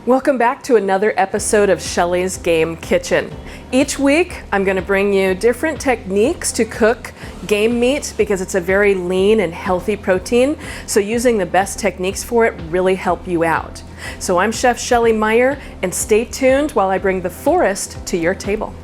Welcome back to another episode of Shelly's Game Kitchen. Each week, I'm going to bring you different techniques to cook game meat because it's a very lean and healthy protein. So using the best techniques for it really help you out. So I'm Chef Shelly Meyer, and stay tuned while I bring the forest to your table.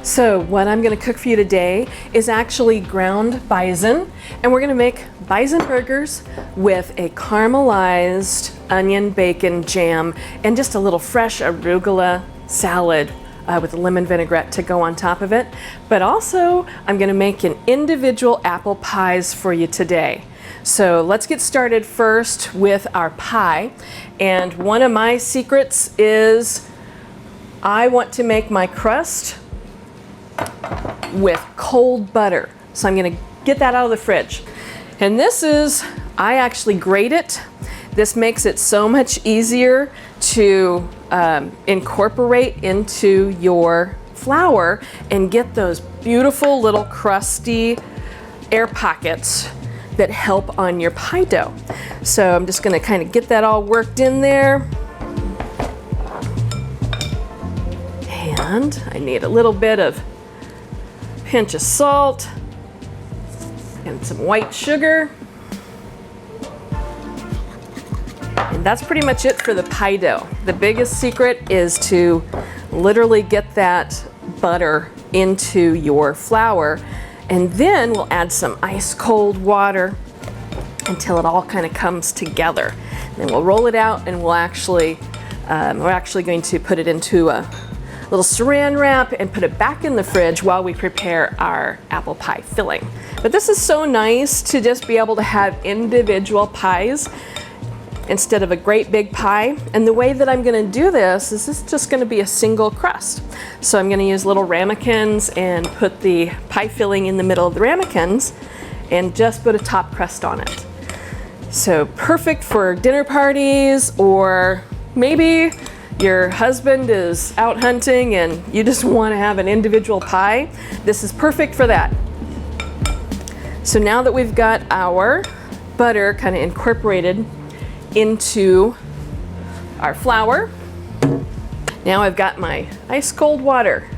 So what I'm going to cook for you today is actually ground bison, and we're going to make bison burgers with a caramelized onion bacon jam and just a little fresh arugula salad with a lemon vinaigrette to go on top of it. But also I'm going to make an individual apple pies for you today. So let's get started first with our pie. And one of my secrets is I want to make my crust with cold butter. So I'm going to get that out of the fridge. And this is, I actually grate it. This makes it so much easier to incorporate into your flour and get those beautiful little crusty air pockets that help on your pie dough. So I'm just going to kind of get that all worked in there. And I need a little bit of pinch of salt and some white sugar. And that's pretty much it for the pie dough. The biggest secret is to literally get that butter into your flour, and then we'll add some ice cold water until it all kind of comes together. And then we'll roll it out, and we're actually going to put it into a little saran wrap and put it back in the fridge while we prepare our apple pie filling. But this is so nice to just be able to have individual pies instead of a great big pie. And the way that I'm going to do this is just going to be a single crust. So I'm going to use little ramekins and put the pie filling in the middle of the ramekins and just put a top crust on it. So perfect for dinner parties, or maybe your husband is out hunting and you just want to have an individual pie. This is perfect for that. So now that we've got our butter kind of incorporated into our flour, now I've got my ice cold water.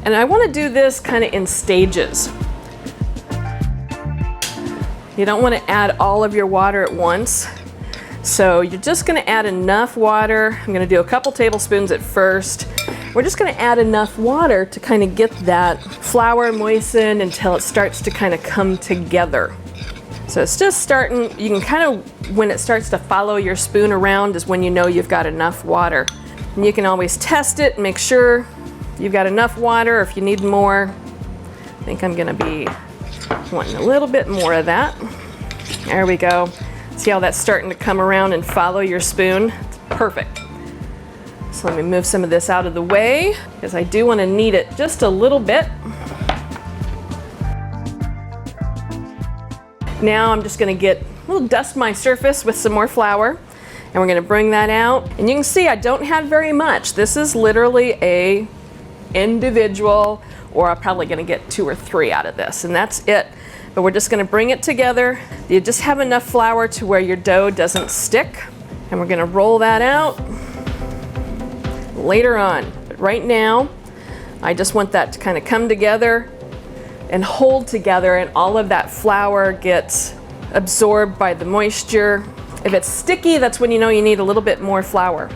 And I want to do this kind of in stages. You don't want to add all of your water at once. So you're just going to add enough water. I'm going to do a couple tablespoons at first. We're just going to add enough water to kind of get that flour moistened until it starts to kind of come together. So it's just starting, you can kind of, when it starts to follow your spoon around is when you know you've got enough water. And you can always test it, make sure you've got enough water. If you need more, I think I'm going to be wanting a little bit more of that. There we go. See how that's starting to come around and follow your spoon? It's perfect. So let me move some of this out of the way because I do want to knead it just a little bit. Now I'm just going to dust my surface with some more flour, and we're going to bring that out. And you can see I don't have very much. This is literally a individual, or I'm probably going to get 2 or 3 out of this, and that's it. But we're just going to bring it together. You just have enough flour to where your dough doesn't stick. And we're going to roll that out later on. But right now, I just want that to kind of come together and hold together, and all of that flour gets absorbed by the moisture. If it's sticky, that's when you know you need a little bit more flour.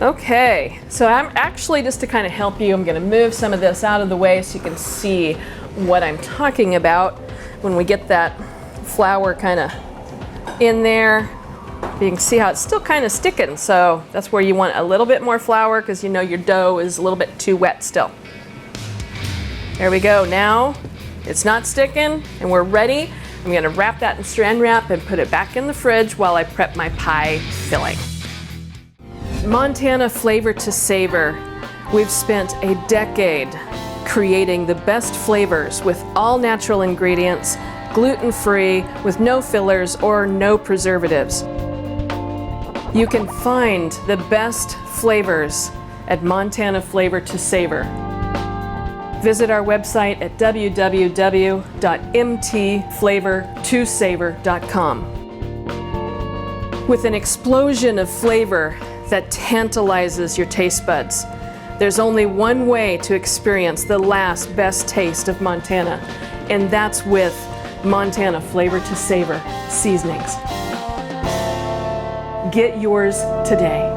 Okay, so I'm actually, just to kind of help you, I'm going to move some of this out of the way so you can see what I'm talking about. When we get that flour kind of in there, you can see how it's still kind of sticking. So that's where you want a little bit more flour because you know your dough is a little bit too wet still. There we go. Now it's not sticking and we're ready. I'm going to wrap that in saran wrap and put it back in the fridge while I prep my pie filling. Montana flavor to savor. We've spent a decade creating the best flavors with all natural ingredients, gluten-free, with no fillers or no preservatives. You can find the best flavors at Montana Flavor to Savor. Visit our website at www.mtflavortosavor.com. With an explosion of flavor that tantalizes your taste buds, there's only one way to experience the last best taste of Montana, and that's with Montana Flavor to Savor seasonings. Get yours today.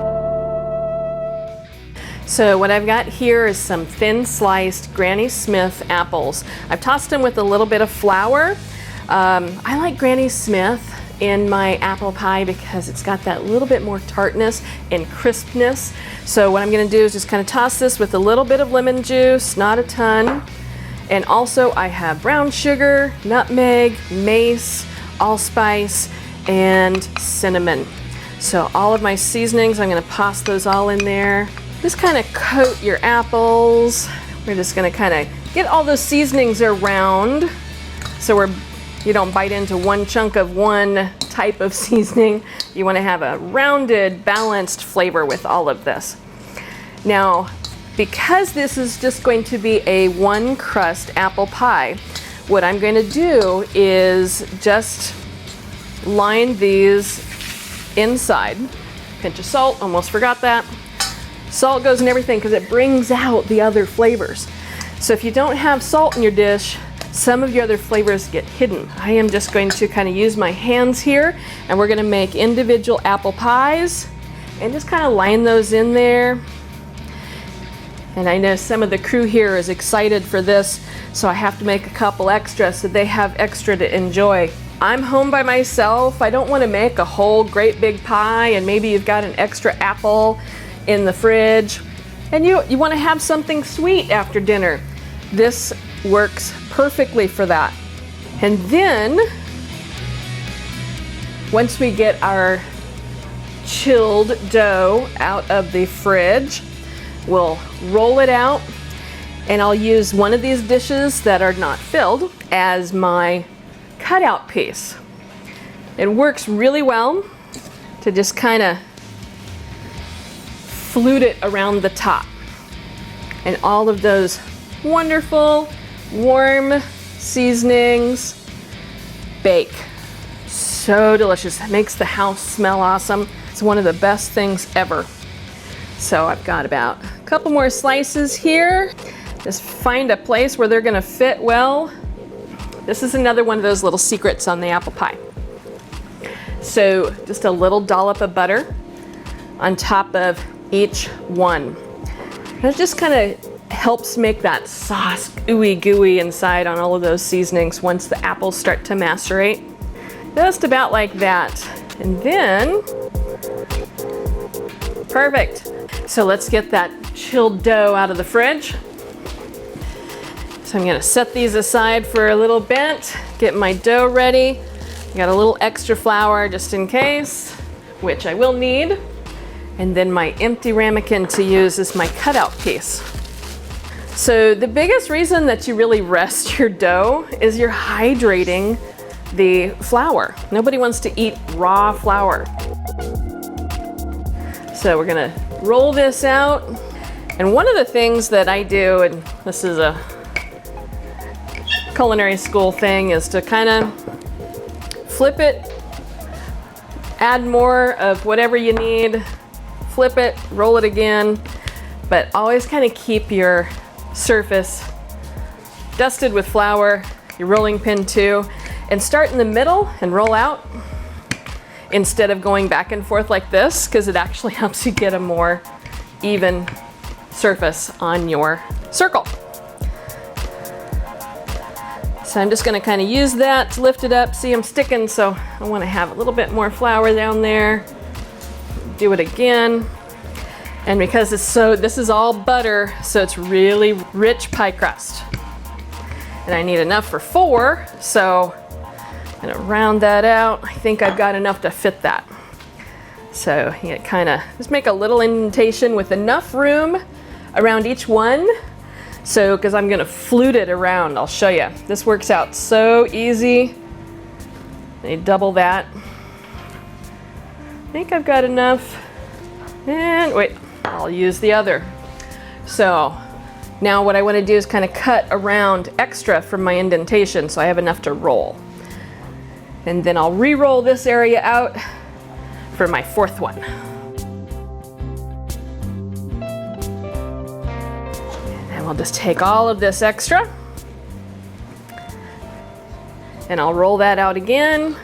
So what I've got here is some thin sliced Granny Smith apples. I've tossed them with a little bit of flour. I like Granny Smith in my apple pie because it's got that little bit more tartness and crispness. So what I'm gonna do is just kind of toss this with a little bit of lemon juice, not a ton. And also I have brown sugar, nutmeg, mace, allspice, and cinnamon. So all of my seasonings, I'm gonna toss those all in there. Just kind of coat your apples. We're just gonna kind of get all those seasonings around so you don't bite into one chunk of one type of seasoning. You wanna have a rounded, balanced flavor with all of this. Now, because this is just going to be a one crust apple pie, what I'm going to do is just line these inside. Pinch of salt, almost forgot that. Salt goes in everything because it brings out the other flavors. So if you don't have salt in your dish, some of your other flavors get hidden. I am just going to kind of use my hands here, and we're going to make individual apple pies and just kind of line those in there. And I know some of the crew here is excited for this, so I have to make a couple extra so they have extra to enjoy. I'm home by myself. I don't want to make a whole great big pie, and maybe you've got an extra apple in the fridge, and you want to have something sweet after dinner. This works perfectly for that. And then, once we get our chilled dough out of the fridge, we'll roll it out, and I'll use one of these dishes that are not filled as my cutout piece. It works really well to just kind of flute it around the top, and all of those wonderful warm seasonings bake. So delicious. It makes the house smell awesome. It's one of the best things ever. So I've got about a couple more slices here. Just find a place where they're gonna fit well. This is another one of those little secrets on the apple pie. So just a little dollop of butter on top of each one. And it just kind of helps make that sauce ooey gooey inside on all of those seasonings once the apples start to macerate. Just about like that. And then, perfect. So let's get that chilled dough out of the fridge. So I'm gonna set these aside for a little bit, get my dough ready. Got a little extra flour just in case, which I will need. And then my empty ramekin to use as my cutout piece. So the biggest reason that you really rest your dough is you're hydrating the flour. Nobody wants to eat raw flour. So we're gonna roll this out. And one of the things that I do, and this is a culinary school thing, is to kind of flip it, add more of whatever you need, flip it, roll it again, but always kind of keep your surface dusted with flour, your rolling pin too, and start in the middle and roll out instead of going back and forth like this, because it actually helps you get a more even surface on your circle. So I'm just going to kind of use that to lift it up. See, I'm sticking, so I want to have a little bit more flour down there. Do it again. And because this is all butter, so it's really rich pie crust. And I need enough for 4, so I'm gonna round that out. I think I've got enough to fit that. So you kind of just make a little indentation with enough room around each one So, because I'm gonna flute it around, I'll show you. This works out so easy. Let me double that. I think I've got enough. And wait, I'll use the other. So now what I want to do is kind of cut around extra from my indentation so I have enough to roll. And then I'll re-roll this area out for my fourth one. And we'll just take all of this extra and I'll roll that out again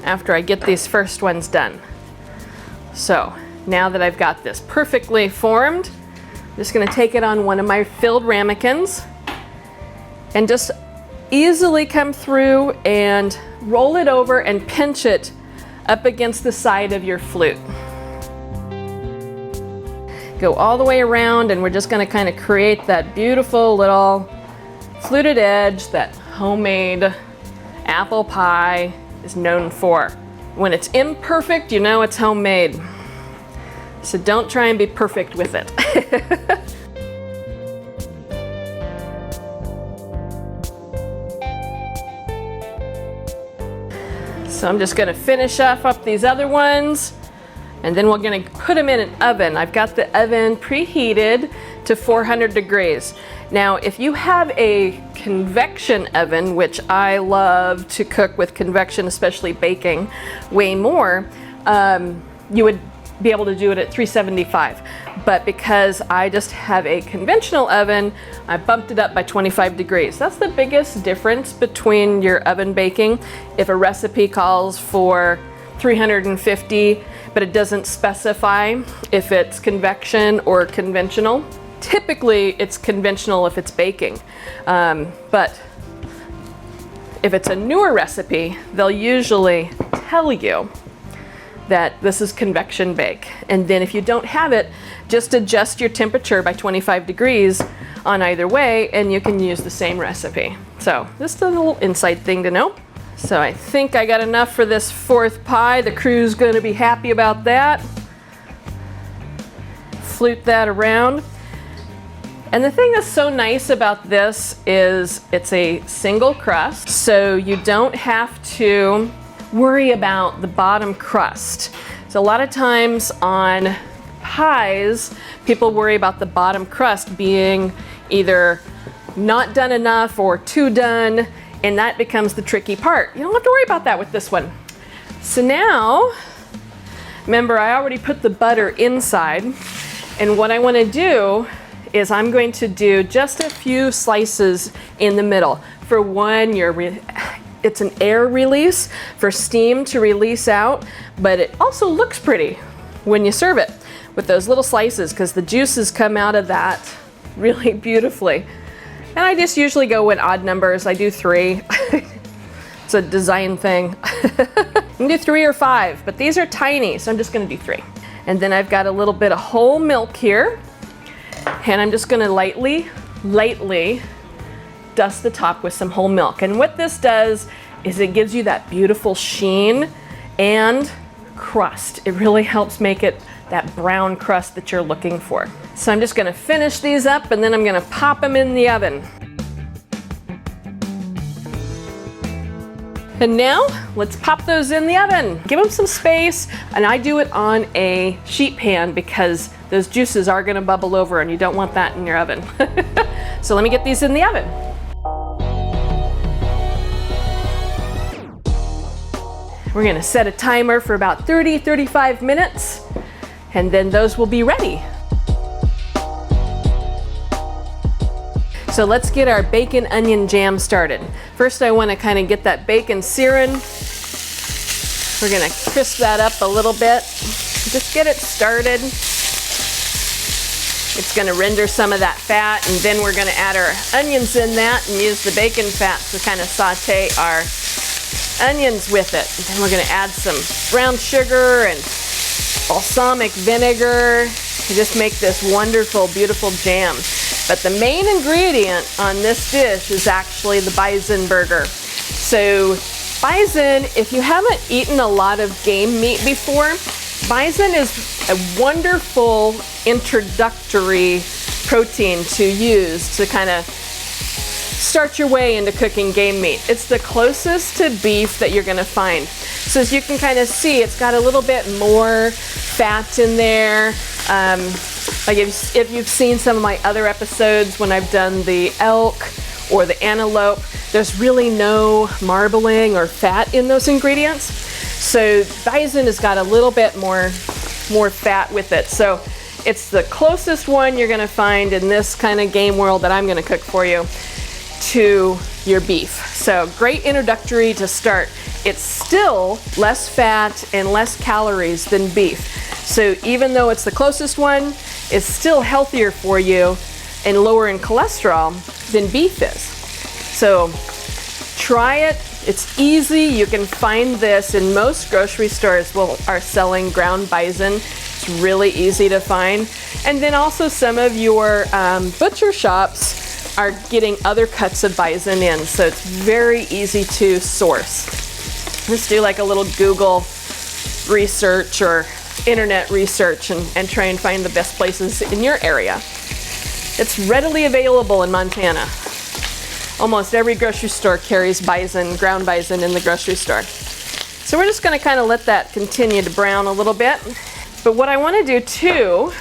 after I get these first ones done. So now that I've got this perfectly formed, I'm just gonna take it on one of my filled ramekins and just easily come through and roll it over and pinch it up against the side of your flute. Go all the way around and we're just gonna kind of create that beautiful little fluted edge that homemade apple pie is known for. When it's imperfect, you know it's homemade. So don't try and be perfect with it. So I'm just gonna finish up these other ones and then we're gonna put them in an oven. I've got the oven preheated to 400 degrees. Now, if you have a convection oven, which I love to cook with convection, especially baking, way more, you would be able to do it at 375. But because I just have a conventional oven, I bumped it up by 25 degrees. That's the biggest difference between your oven baking. If a recipe calls for 350, but it doesn't specify if it's convection or conventional, typically it's conventional if it's baking. But if it's a newer recipe, they'll usually tell you that this is convection bake. And then if you don't have it, just adjust your temperature by 25 degrees on either way and you can use the same recipe. So just a little inside thing to know. So I think I got enough for this fourth pie. The crew's gonna be happy about that. Flute that around. And the thing that's so nice about this is it's a single crust, so you don't have to worry about the bottom crust. So a lot of times on pies, people worry about the bottom crust being either not done enough or too done, and that becomes the tricky part. You don't have to worry about that with this one. So now, remember I already put the butter inside, and what I want to do is I'm going to do just a few slices in the middle. For one, it's an air release for steam to release out, but it also looks pretty when you serve it with those little slices because the juices come out of that really beautifully. And I just usually go in odd numbers. I do 3. It's a design thing. You can do 3 or 5, but these are tiny, so I'm just gonna do 3. And then I've got a little bit of whole milk here, and I'm just gonna lightly dust the top with some whole milk. And what this does is it gives you that beautiful sheen and crust. It really helps make it that brown crust that you're looking for. So I'm just gonna finish these up and then I'm gonna pop them in the oven. And now let's pop those in the oven. Give them some space, and I do it on a sheet pan because those juices are gonna bubble over and you don't want that in your oven. So let me get these in the oven. We're gonna set a timer for about 30-35 minutes, and then those will be ready. So let's get our bacon onion jam started. First I wanna kinda get that bacon searing. We're gonna crisp that up a little bit. Just get it started. It's gonna render some of that fat, and then we're gonna add our onions in that and use the bacon fat to kind of saute our onions with it. And then we're gonna add some brown sugar and balsamic vinegar to just make this wonderful, beautiful jam. But the main ingredient on this dish is actually the bison burger. So bison, if you haven't eaten a lot of game meat before, bison is a wonderful introductory protein to use to kind of start your way into cooking game meat. It's the closest to beef that you're gonna find. So as you can kind of see, it's got a little bit more fat in there. Like if you've seen some of my other episodes when I've done the elk or the antelope, there's really no marbling or fat in those ingredients. So bison has got a little bit more fat with it. So it's the closest one you're gonna find in this kind of game world that I'm gonna cook for you to your beef. So great introductory to start. It's still less fat and less calories than beef. So even though it's the closest one, it's still healthier for you and lower in cholesterol than beef is. So try it. It's easy. You can find this in most grocery stores are selling ground bison. It's really easy to find. And then also some of your butcher shops are getting other cuts of bison in, so it's very easy to source. Just do like a little Google research or internet research and try and find the best places in your area. It's readily available in Montana. Almost every grocery store carries bison, ground bison in the grocery store. So we're just gonna kind of let that continue to brown a little bit. But what I wanna do too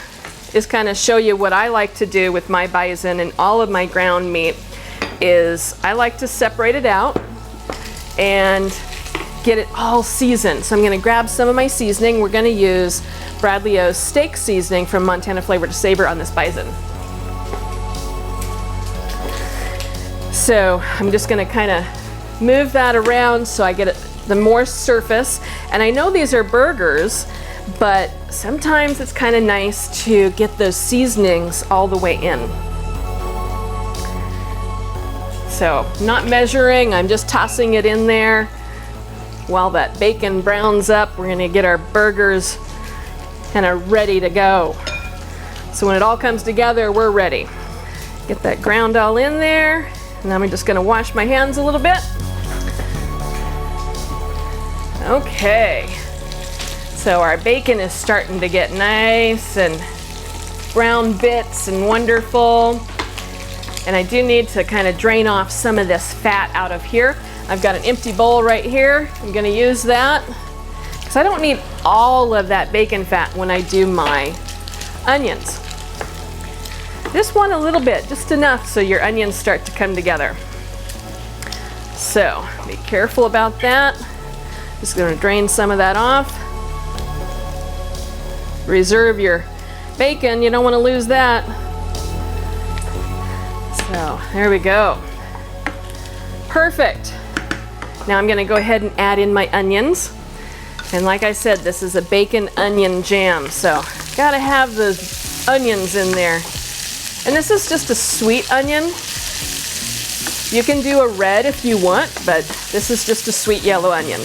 is kind of show you what I like to do with my bison and all of my ground meat is I like to separate it out and get it all seasoned. So I'm gonna grab some of my seasoning. We're gonna use Bradley O's steak seasoning from Montana Flavor to Savor on this bison. So I'm just gonna kind of move that around so I get the more surface. And I know these are burgers, but sometimes it's kind of nice to get those seasonings all the way in. So not measuring, I'm just tossing it in there. While that bacon browns up, we're gonna get our burgers kind of ready to go. So when it all comes together, we're ready. Get that ground all in there. And I'm just gonna wash my hands a little bit. Okay. So our bacon is starting to get nice and brown bits and wonderful. And I do need to kind of drain off some of this fat out of here. I've got an empty bowl right here. I'm gonna use that because I don't need all of that bacon fat when I do my onions. Just want a little bit, just enough so your onions start to come together. So be careful about that. Just gonna drain some of that off. Reserve your bacon, you don't want to lose that. So there we go. Perfect. Now I'm going to go ahead and add in my onions. And like I said, this is a bacon onion jam, so gotta have those onions in there. And this is just a sweet onion. You can do a red if you want, but this is just a sweet yellow onion.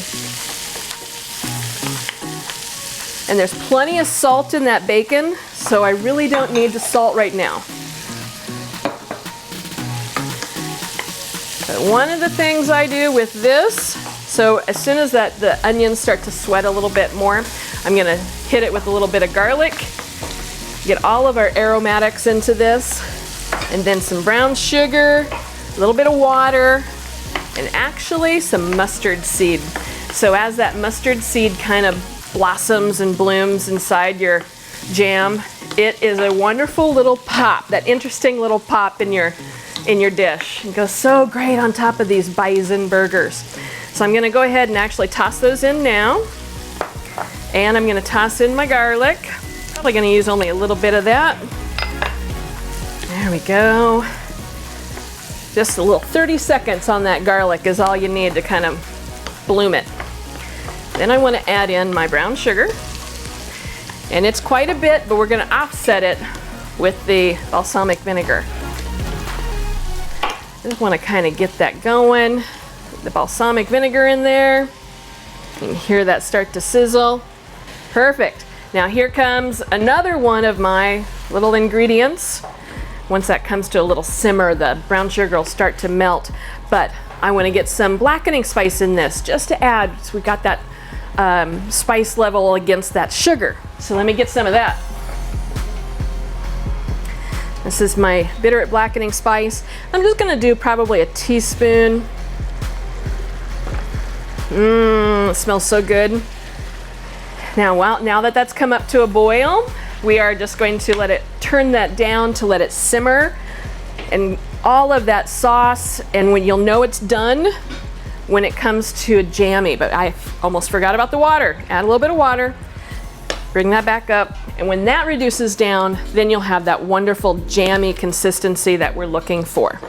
And there's plenty of salt in that bacon, so I really don't need the salt right now. But one of the things I do with this, so as soon as the onions start to sweat a little bit more, I'm gonna hit it with a little bit of garlic, get all of our aromatics into this, and then some brown sugar, a little bit of water, and actually some mustard seed. So as that mustard seed kind of blossoms and blooms inside your jam, it is a wonderful little pop, that interesting little pop in your dish. It goes so great on top of these bison burgers. So I'm gonna go ahead and actually toss those in now. And I'm gonna toss in my garlic. Probably gonna use only a little bit of that. There we go. Just a little 30 seconds on that garlic is all you need to kind of bloom it. Then I want to add in my brown sugar. And it's quite a bit, but we're going to offset it with the balsamic vinegar. I just want to kind of get that going. The balsamic vinegar in there. You can hear that start to sizzle. Perfect. Now here comes another one of my little ingredients. Once that comes to a little simmer, the brown sugar will start to melt. But I want to get some blackening spice in this just to add, so we got that spice level against that sugar. So let me get some of that. This is my bitter at blackening spice. I'm just gonna do probably a teaspoon. It smells so good. Now that that's come up to a boil, we are just going to turn that down to let it simmer, and all of that sauce, and when you'll know it's done when it comes to a jammy, but I almost forgot about the water. Add a little bit of water, bring that back up, and when that reduces down, then you'll have that wonderful jammy consistency that we're looking for.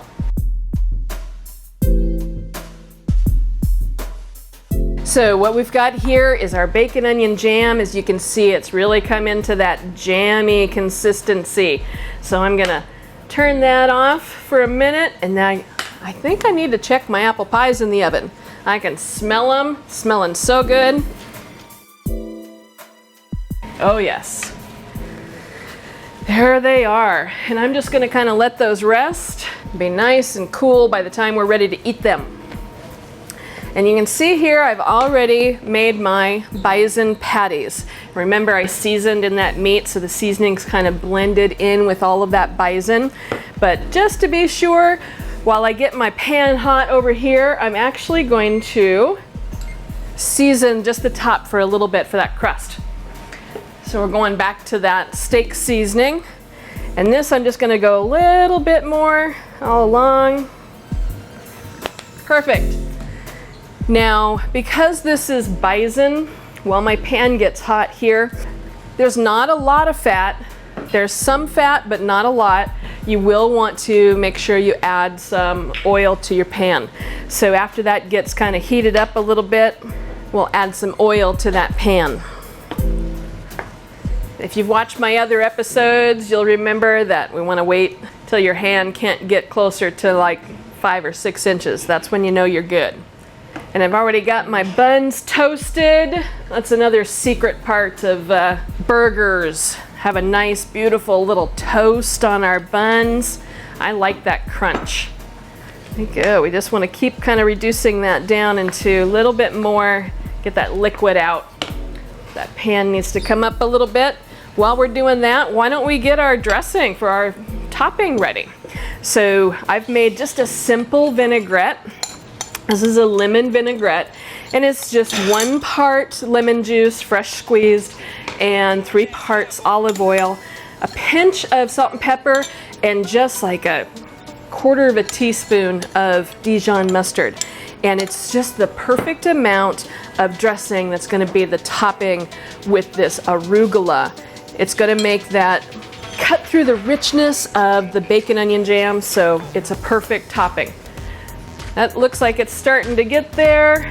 So what we've got here is our bacon onion jam. As you can see, it's really come into that jammy consistency. So I'm gonna turn that off for a minute, and now I think I need to check my apple pies in the oven. I can smell them, smelling so good. Oh yes. There they are. And I'm just gonna kind of let those rest, be nice and cool by the time we're ready to eat them. And you can see here I've already made my bison patties. Remember, I seasoned in that meat, so the seasoning's kind of blended in with all of that bison. But just to be sure, while I get my pan hot over here, I'm actually going to season just the top for a little bit for that crust. So we're going back to that steak seasoning. And this I'm just gonna go a little bit more all along. Perfect. Now, because this is bison, while my pan gets hot here, there's not a lot of fat. There's some fat, but not a lot. You will want to make sure you add some oil to your pan. So after that gets kind of heated up a little bit, we'll add some oil to that pan. If you've watched my other episodes, you'll remember that we want to wait till your hand can't get closer to like 5 or 6 inches. That's when you know you're good. And I've already got my buns toasted. That's another secret part of burgers. Have a nice, beautiful little toast on our buns. I like that crunch. There you go. We just want to keep kind of reducing that down into a little bit more, get that liquid out. That pan needs to come up a little bit. While we're doing that, why don't we get our dressing for our topping ready? So I've made just a simple vinaigrette. This is a lemon vinaigrette, and it's just 1 part lemon juice, fresh squeezed, and 3 parts olive oil, a pinch of salt and pepper, and just like a 1/4 teaspoon of Dijon mustard. And it's just the perfect amount of dressing that's going to be the topping with this arugula. It's going to make that cut through the richness of the bacon onion jam, so it's a perfect topping. That looks like it's starting to get there.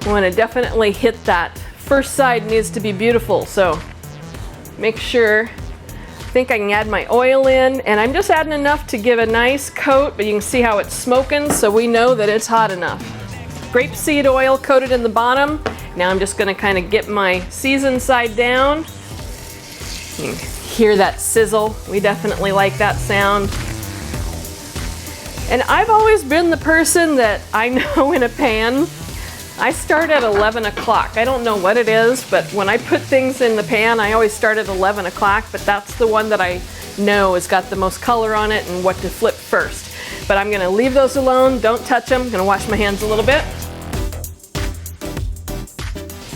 I want to definitely hit that. First side needs to be beautiful, so make sure. I think I can add my oil in, and I'm just adding enough to give a nice coat, but you can see how it's smoking, so we know that it's hot enough. Grapeseed oil coated in the bottom. Now I'm just going to kind of get my seasoned side down. You can hear that sizzle. We definitely like that sound. And I've always been the person that I know in a pan, I start at 11 o'clock. I don't know what it is, but when I put things in the pan, I always start at 11 o'clock, but that's the one that I know has got the most color on it and what to flip first. But I'm gonna leave those alone, don't touch them. I'm gonna wash my hands a little bit.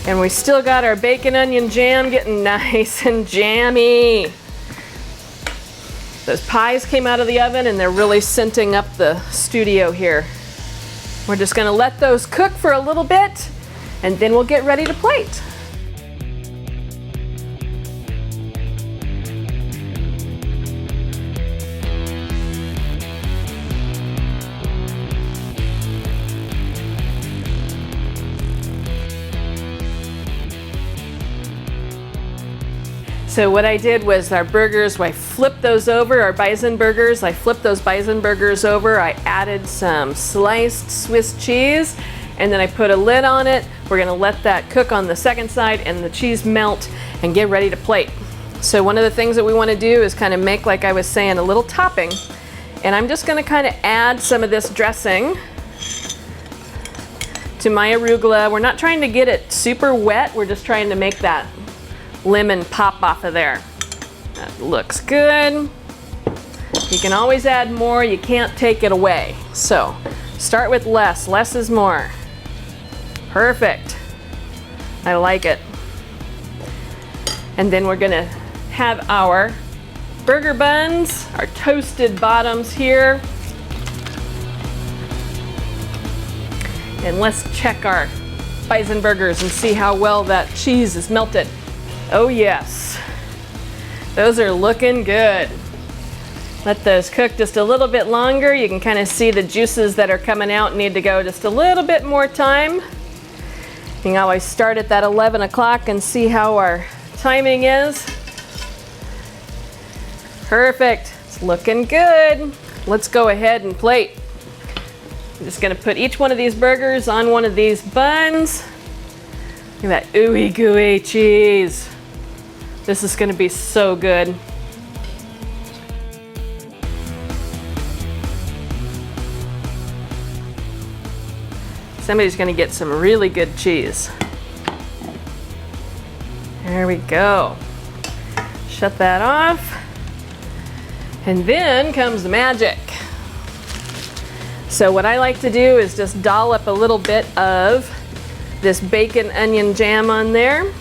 And we still got our bacon onion jam getting nice and jammy. Those pies came out of the oven and they're really scenting up the studio here. We're just gonna let those cook for a little bit and then we'll get ready to plate. So what I did was our burgers, I flipped those over, our bison burgers, I flipped those bison burgers over, I added some sliced Swiss cheese, and then I put a lid on it. We're gonna let that cook on the second side and the cheese melt and get ready to plate. So one of the things that we wanna do is kind of make, like I was saying, a little topping. And I'm just gonna kind of add some of this dressing to my arugula. We're not trying to get it super wet, we're just trying to make that lemon pop off of there. That looks good. You can always add more, you can't take it away. So start with less, less is more. Perfect. I like it. And then we're gonna have our burger buns, our toasted bottoms here. And let's check our bison burgers and see how well that cheese is melted. Oh yes, those are looking good. Let those cook just a little bit longer. You can kind of see the juices that are coming out need to go just a little bit more time. You can always start at that 11 o'clock and see how our timing is. Perfect, it's looking good. Let's go ahead and plate. I'm just gonna put each one of these burgers on one of these buns. Look at that ooey gooey cheese. This is gonna be so good. Somebody's gonna get some really good cheese. There we go. Shut that off. And then comes the magic. So what I like to do is just dollop a little bit of this bacon onion jam on there.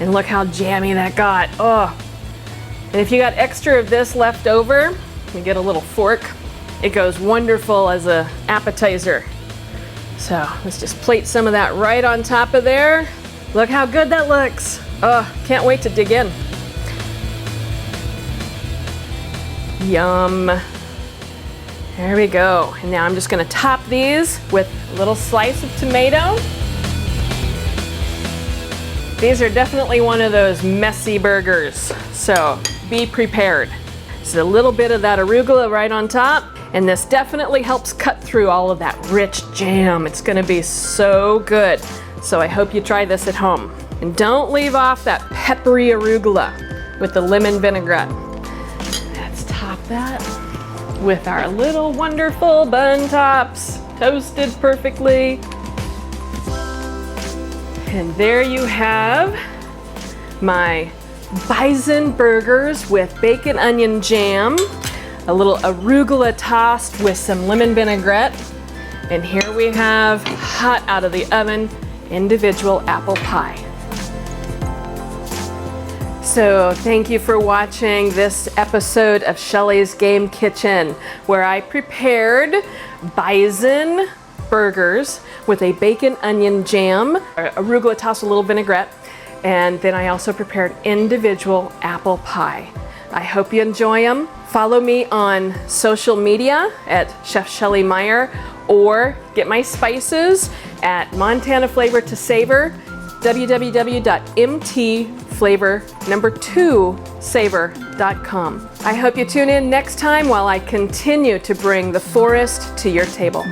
And look how jammy that got. Oh. And if you got extra of this left over, you get a little fork. It goes wonderful as an appetizer. So let's just plate some of that right on top of there. Look how good that looks. Oh, can't wait to dig in. Yum. There we go. And now I'm just gonna top these with a little slice of tomato. These are definitely one of those messy burgers, so be prepared. So a little bit of that arugula right on top, and this definitely helps cut through all of that rich jam. It's gonna be so good. So I hope you try this at home. And don't leave off that peppery arugula with the lemon vinaigrette. Let's top that with our little wonderful bun tops, toasted perfectly. And there you have my bison burgers with bacon onion jam, a little arugula tossed with some lemon vinaigrette. And here we have, hot out of the oven, individual apple pie. So thank you for watching this episode of Shelly's Game Kitchen, where I prepared bison burgers with a bacon onion jam, arugula tossed with a little vinaigrette, and then I also prepared individual apple pie. I hope you enjoy them. Follow me on social media at Chef Shelly Meyer, or get my spices at Montana Flavor to Savor, www.mtflavor2savor.com. I hope you tune in next time while I continue to bring the forest to your table.